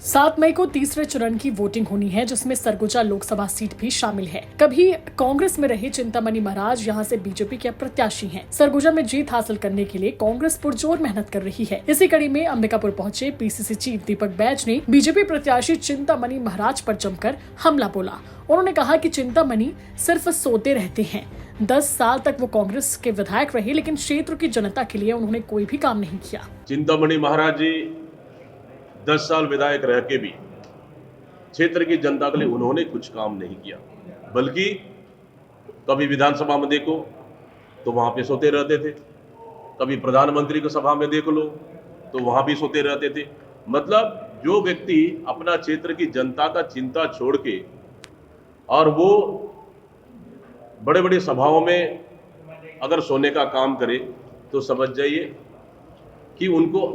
7 मई को तीसरे चरण की वोटिंग होनी है, जिसमें सरगुजा लोकसभा सीट भी शामिल है। कभी कांग्रेस में रहे चिंतामणि महाराज यहां से बीजेपी के प्रत्याशी हैं। सरगुजा में जीत हासिल करने के लिए कांग्रेस पुरजोर मेहनत कर रही है। इसी कड़ी में अंबिकापुर पहुंचे पीसीसी चीफ दीपक बैज ने बीजेपी प्रत्याशी चिंतामणि महाराज पर जमकर हमला बोला। उन्होंने कहा कि चिंतामणि सिर्फ सोते रहते हैं। 10 साल तक वो कांग्रेस के विधायक रहे, लेकिन क्षेत्र की जनता के लिए उन्होंने कोई भी काम नहीं किया। चिंतामणि महाराज जी 10 साल विधायक रह के भी क्षेत्र की जनता के लिए उन्होंने कुछ काम नहीं किया, बल्कि कभी विधानसभा में देखो तो वहां पे सोते रहते थे, कभी प्रधानमंत्री की सभा में देख लो तो वहां भी सोते रहते थे। मतलब जो व्यक्ति अपना क्षेत्र की जनता का चिंता छोड़ के और वो बड़े बड़े सभाओं में अगर सोने का काम करे तो समझ जाइए कि उनको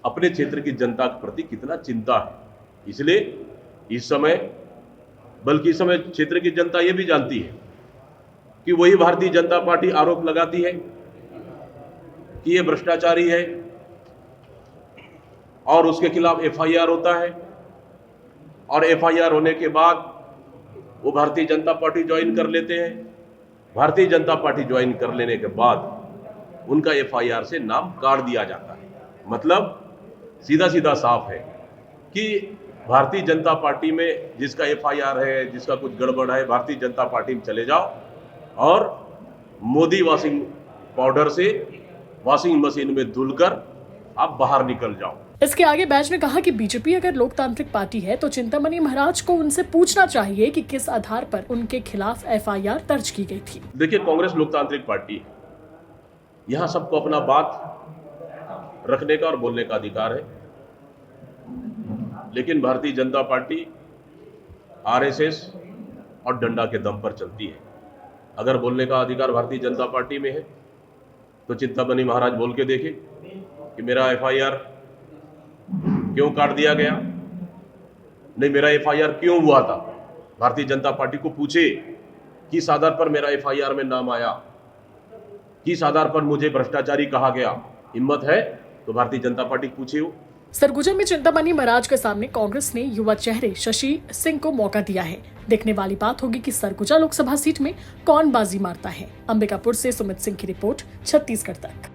अपने क्षेत्र की जनता के प्रति कितना चिंता है। इसलिए इस समय क्षेत्र की जनता ये भी जानती है कि वही भारतीय जनता पार्टी आरोप लगाती है कि ये भ्रष्टाचारी है और उसके खिलाफ एफआईआर होता है, और एफआईआर होने के बाद वो भारतीय जनता पार्टी ज्वाइन कर लेते हैं। भारतीय जनता पार्टी ज्वाइन कर लेने के बाद उनका एफआईआर से नाम काट दिया जाता है। मतलब सीधा सीधा साफ है कि भारतीय जनता पार्टी में जिसका एफआईआर है, जिसका कुछ गड़बड़ है, भारतीय जनता पार्टी में चले जाओ और मोदी वॉशिंग पाउडर से वॉशिंग मशीन में धुलकर आप बाहर निकल जाओ। इसके आगे बैज ने कहा कि बीजेपी अगर लोकतांत्रिक पार्टी है तो चिंतामणि महाराज को उनसे पूछना चाहिए कि किस आधार पर उनके खिलाफ एफआईआर दर्ज की गई थी। देखिए, कांग्रेस लोकतांत्रिक पार्टी है, यहाँ सबको अपना बात रखने का और बोलने का अधिकार है, लेकिन भारतीय जनता पार्टी आरएसएस और डंडा के दम पर चलती है। अगर बोलने का अधिकार भारतीय जनता पार्टी में है तो चिंतामणि महाराज बोल के देखे कि मेरा एफआईआर क्यों काट दिया गया, नहीं मेरा एफआईआर क्यों हुआ था। भारतीय जनता पार्टी को पूछे किस आधार पर मेरा एफआईआर में नाम आया, किस आधार पर मुझे भ्रष्टाचारी कहा गया। हिम्मत है तो भारतीय जनता पार्टी पूछे हो। सरगुजा में चिंतामणि महाराज के सामने कांग्रेस ने युवा चेहरे शशि सिंह को मौका दिया है। देखने वाली बात होगी कि सरगुजा लोकसभा सीट में कौन बाजी मारता है। अंबिकापुर से सुमित सिंह की रिपोर्ट, छत्तीसगढ़ तक।